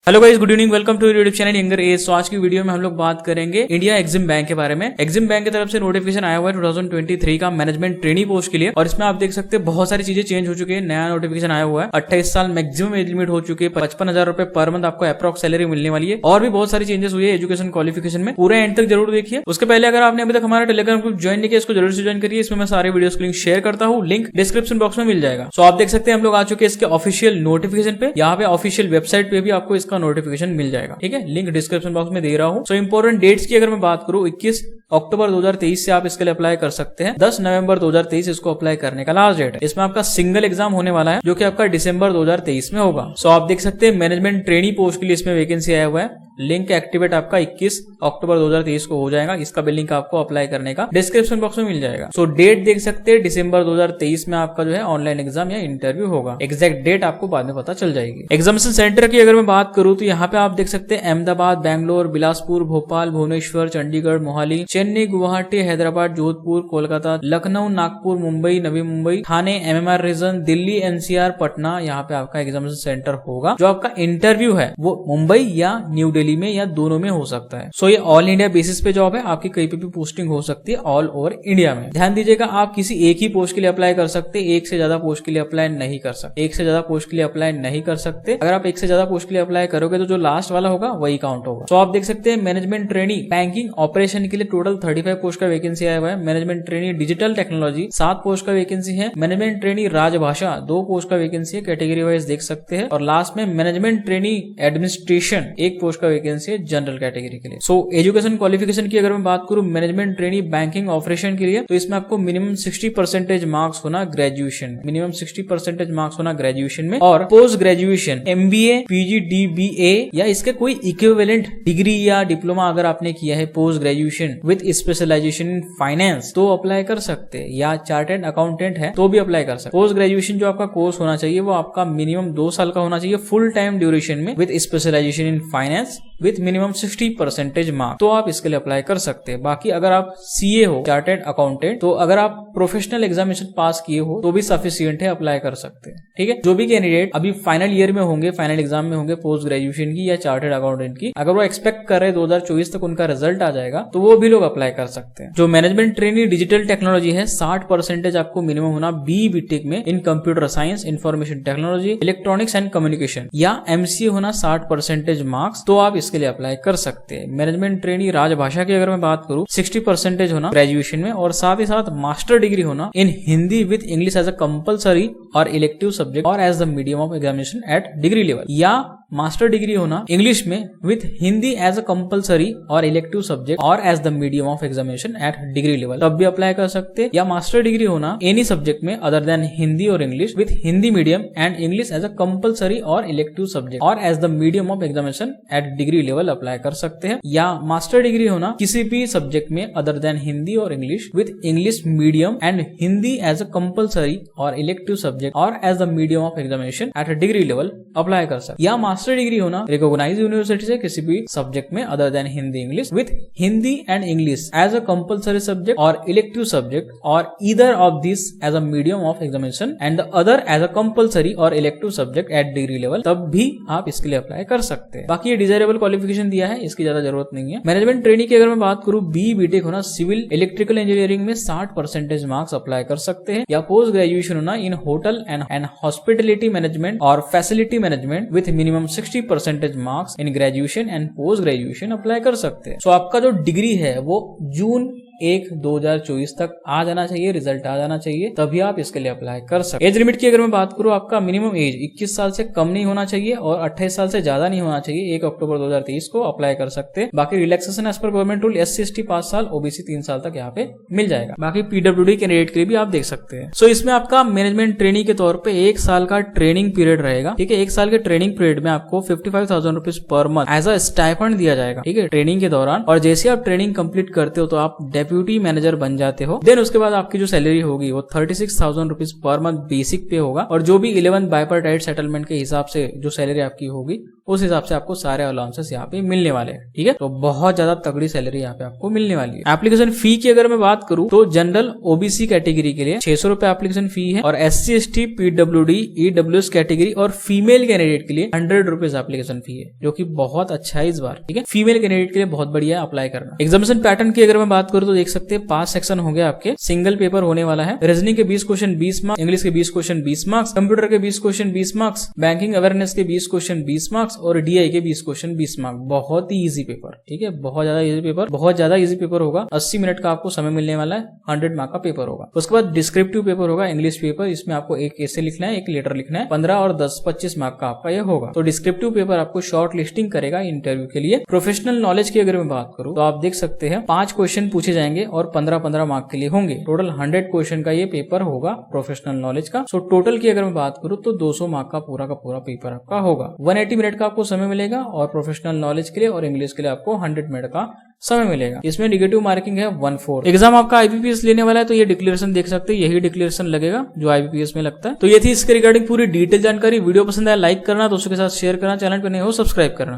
Hello guys, good evening, welcome to YouTube channel younger age. तो आज की video में हम लोग बात करेंगे इंडिया एग्जिम बैंक के बारे में। एग्जिम बैंक की तरफ से नोटिफिकेशन आया हुआ है 2023 का मैनेजमेंट ट्रेनी पोस्ट के लिए, और इसमें आप देख सकते हैं बहुत सारी चीजें चेंज हो चुकी है। नया नोटिफिकेशन आया हुआ है, 28 साल मैक्सिमम एज लिमिट हो चुकी है, 55,000 रुपए पर मंथ आपको अप्रॉक्स सैलरी मिलने वाली है, और भी बहुत सारी चेंजेस हुई है एजुकेशन क्वालिफिकेशन में। पूरा एंड तक जरूर देखिए। उसके पहले अगर आपने अभी तक हमारा टेलीग्राम ग्रुप ज्वाइन नहीं किया, इसको जरूर से ज्वाइन करिए। इसमें मैं सारे वीडियोस के लिंक शेयर करता हूँ, लिंक डिस्क्रिप्शन बॉक्स में मिल जाएगा। सो आप देख सकते हैं हम लोग आ चुके हैं इसके ऑफिशियल नोटिफिकेशन पे। यहाँ पे ऑफिशियल वेबसाइट पे भी आपको इसका नोटिफिकेशन मिल जाएगा, ठीक है। लिंक डिस्क्रिप्शन बॉक्स में दे रहा हूं। सो इंपोर्टेंट डेट्स की अगर मैं बात करूं, 21 अक्टूबर 2023 से आप इसके लिए अप्लाई कर सकते हैं। 10 नवंबर 2023 इसको अप्लाई करने का लास्ट डेट है। इसमें आपका सिंगल एग्जाम होने वाला है, जो कि आपका दिसंबर 2023 में होगा। सो आप देख सकते हैं मैनेजमेंट ट्रेनी पोस्ट के लिए इसमें वैकेंसी आया हुआ है। लिंक एक्टिवेट आपका 21 अक्टूबर 2023 को हो जाएगा। इसका भी लिंक आपको अप्लाई करने का डिस्क्रिप्शन बॉक्स में मिल जाएगा। सो डेट देख सकते हैं, दिसंबर 2023 में आपका जो है ऑनलाइन एग्जाम या इंटरव्यू होगा। एग्जैक्ट डेट आपको बाद में पता चल जाएगी। एग्जामिनेशन सेंटर की अगर मैं बात करूं तो यहाँ पे आप देख सकते हैं Ahmedabad, Bangalore, Bilaspur, Bhopal, Bhubaneswar, Chandigarh, Mohali, Chennai, Guwahati, Hyderabad, Jodhpur, Kolkata, Lucknow, Nagpur, Mumbai, Navi Mumbai, Thane, MMR region, Delhi, NCR, Patna, यहाँ पे आपका एग्जामिनेशन सेंटर होगा। जो आपका इंटरव्यू है वो मुंबई या न्यू दिल्ली में या दोनों में हो सकता है। सो ये ऑल इंडिया बेसिस पे जॉब है, आपकी कहीं पे भी पोस्टिंग हो सकती है ऑल ओवर इंडिया में। ध्यान दीजिएगा, आप किसी एक ही पोस्ट के लिए अप्लाई कर सकते, एक से ज्यादा पोस्ट के लिए अप्लाई नहीं कर सकते। एक से ज्यादा पोस्ट के लिए अप्लाई नहीं कर सकते। अगर आप एक से ज्यादा पोस्ट के लिए अप्लाई करोगे तो जो लास्ट वाला होगा वही काउंट होगा। तो आप देख सकते हैं मैनेजमेंट ट्रेनी बैंकिंग ऑपरेशन के लिए टोटल 35 पोस्ट का वैकेंसी आया हुआ है। Management trainee digital technology 7 post का वैकेंसी है। मैनेजमेंट ट्रेनी राजभाषा 2 पोस्ट का वैकेंसी है, कैटेगरी वाइज देख सकते हैं। और लास्ट में मैनेजमेंट ट्रेनी एडमिनिस्ट्रेशन 1 पोस्ट का वैकेंसी है जनरल कैटेगरी के लिए। सो एजुकेशन क्वालिफिकेशन की अगर मैं बात करूं मैनेजमेंट ट्रेनी बैंकिंग ऑपरेशन के लिए, तो इसमें आपको मिनिमम 60% मार्क्स होना ग्रेजुएशन, मिनिमम 60% मार्क्स होना ग्रेजुएशन में, और post graduation MBA, PG, DBA या इसके कोई इक्विवेलेंट डिग्री या डिप्लोमा अगर आपने किया है post graduation with specialisation in finance तो अप्लाई कर सकते हैं, या चार्टर्ड अकाउंटेंट है तो भी अप्लाई कर सकते। पोस्ट ग्रेजुएशन जो आपका कोर्स होना चाहिए वो आपका मिनिमम 2 साल का होना चाहिए फुल टाइम ड्यूरेशन में with specialisation in finance with minimum 60% marks, तो आप इसके लिए अप्लाई कर सकते हैं। बाकी अगर आप CA हो, चार्टर्ड अकाउंटेंट, तो अगर आप प्रोफेशनल एग्जामिनेशन पास किए हो तो भी सफिशिएंट है, अप्लाई कर सकते हैं, ठीक है। जो भी कैंडिडेट अभी फाइनल ईयर में होंगे, फाइनल एग्जाम में होंगे पोस्ट ग्रेजुएशन की या चार्टर्ड अकाउंटेंट की, अगर वो एक्सपेक्ट कर रहे हैं 2024 तक उनका रिजल्ट आ जाएगा तो वो भी लोग अप्लाई कर सकते हैं। जो मैनेजमेंट ट्रेनी डिजिटल टेक्नोलॉजी है 60% आपको मिनिमम होना BTech में इन computer science, information technology, electronics and communication, या MCA होना 60% मार्क्स, तो आप इसके लिए अप्लाई कर सकते हैं। मैनेजमेंट ट्रेनी राजभाषा की अगर मैं बात करूं 60% होना ग्रेजुएशन में, और साथ ही साथ मास्टर डिग्री होना in Hindi with English as a compulsory और इलेक्टिव सब्जेक्ट और as the medium of examination at degree level, या मास्टर डिग्री होना इंग्लिश में with Hindi as a compulsory और इलेक्टिव सब्जेक्ट और as the medium of examination at degree level, तब भी apply कर सकते हैं। या मास्टर डिग्री होना एनी सब्जेक्ट में अदर देन हिंदी और English with Hindi medium and English as a compulsory और इलेक्टिव सब्जेक्ट और as the medium of examination at degree level apply कर सकते हैं। या मास्टर डिग्री होना किसी भी सब्जेक्ट में अदर देन हिंदी और English with English medium and Hindi as a compulsory और इलेक्टिव सब्जेक्ट और as the medium of examination at degree level apply कर सकते हैं। या मास्टर डिग्री होना रिकॉग्नाइज्ड यूनिवर्सिटी से किसी भी सब्जेक्ट में other than Hindi English with Hindi and English as a compulsory subject और इलेक्टिव सब्जेक्ट और either of this as a medium of examination and the other as a compulsory और elective subject at degree level, तब भी आप इसके लिए apply कर सकते हैं। बाकी ये डिजायरेबल क्वालिफिकेशन दिया है, इसकी ज्यादा जरूरत नहीं है। मैनेजमेंट ट्रेनी की अगर मैं बात करूं BTech होना सिविल इलेक्ट्रिकल इंजीनियरिंग में 60% मार्क्स अप्लाई कर सकते हैं। या पोस्ट ग्रेजुएशन होना इन होटल एंड हॉस्पिटलिटी मैनेजमेंट और facility management with minimum 60% marks in graduation and post graduation apply कर सकते हैं। सो आपका जो डिग्री है वो जून 1, 2024 तक आ जाना चाहिए, रिजल्ट आ जाना चाहिए, तभी आप इसके लिए अप्लाई कर सकते हैं। एज लिमिट की अगर मैं बात करूं, आपका मिनिमम एज 21 साल से कम नहीं होना चाहिए और 28 साल से ज्यादा नहीं होना चाहिए। 1 अक्टूबर 2023 को अप्लाई कर सकते हैं। बाकी रिलैक्सेशन एज पर गवर्नमेंट रूल SC/ST 5 साल, OBC 3 साल तक यहाँ पे मिल जाएगा। बाकी PWD कैंडिडेट के लिए भी आप देख सकते हैं। सो इसमें आपका मैनेजमेंट ट्रेनी के तौर पे 1 साल का ट्रेनिंग पीरियड रहेगा, ठीक है। 1 साल के ट्रेनिंग पीरियड में आपको 55,000 rupees per month as a stipend दिया जाएगा, ठीक है, ट्रेनिंग के दौरान। और जैसे आप ट्रेनिंग कंप्लीट करते हो तो आप डेप्यूटी मैनेजर बन जाते हो। देन उसके बाद आपकी जो सैलरी होगी वो 36,000 रुपीज पर मंथ बेसिक पे होगा, और जो भी 11 बाइपार्टाइट सेटलमेंट के हिसाब से जो सैलरी आपकी होगी उस हिसाब से आपको सारे अलाउंसेस यहाँ पे मिलने वाले हैं। ठीक है, तो बहुत ज्यादा तगड़ी सैलरी यहाँ पे आपको मिलने वाली है। एप्लीकेशन फी की अगर मैं बात करूँ तो जनरल ओबीसी कैटेगरी के लिए 600 रुपए एप्लीकेशन फी है, और SC ST PWD EWS category और फीमेल कैंडिडेट के लिए 100 रुपीज एप्लीकेशन फी है, जो कि बहुत अच्छा है इस बार। ठीक है, फीमेल कैंडिडेट के लिए बहुत बढ़िया है अप्लाई करना। एग्जामिनेशन पैटर्न की अगर मैं बात करूँ तो देख सकते हैं 5 सेक्शन हो गया आपके, सिंगल पेपर होने वाला है। रीजनिंग के 20 क्वेश्चन 20 मार्क्स, इंग्लिश के 20 क्वेश्चन 20 मार्क्स, कंप्यूटर के 20 क्वेश्चन 20 मार्क्स, बैंकिंग अवेयरनेस के 20 क्वेश्चन 20 मार्क्स और DI के 20 क्वेश्चन 20 मार्क्स। बहुत ही इजी पेपर। ठीक है, बहुत ज्यादा इजी पेपर होगा। 80 मिनट का आपको समय मिलने वाला है। 100 मार्क का पेपर होगा। उसके बाद डिस्क्रिप्टिव पेपर होगा, इंग्लिश पेपर। इसमें आपको एक ऐसे लिखना है, एक लेटर लिखना है। 15 और 10 25 मार्क का आपका ये होगा। तो डिस्क्रिप्टिव पेपर आपको शॉर्ट लिस्टिंग करेगा इंटरव्यू के लिए। प्रोफेशनल नॉलेज की अगर मैं बात करूं तो आप देख सकते हैं 5 क्वेश्चन पूछे जाएंगे और 15-15 मार्क के लिए होंगे। टोटल 100 क्वेश्चन का ये पेपर होगा प्रोफेशनल नॉलेज का। सो टोटल की अगर मैं बात करूं तो 200 मार्क का पूरा पेपर आपका होगा। 180 मिनट का आपको समय मिलेगा और प्रोफेशनल नॉलेज के लिए और इंग्लिश के लिए आपको 100 मिनट का समय मिलेगा। इसमें नेगेटिव मार्किंग है 1/4। एग्जाम आपका IBPS लेने वाला है तो ये डिक्लेरेशन देख सकते हैं, यही डिक्लेरेशन लगेगा जो IBPS में लगता है। तो ये थी इसके रिगार्डिंग पूरी डिटेल जानकारी। वीडियो पसंद आया लाइक करना, दोस्तों के साथ शेयर करना, चैनल पर नए हो सब्सक्राइब करना।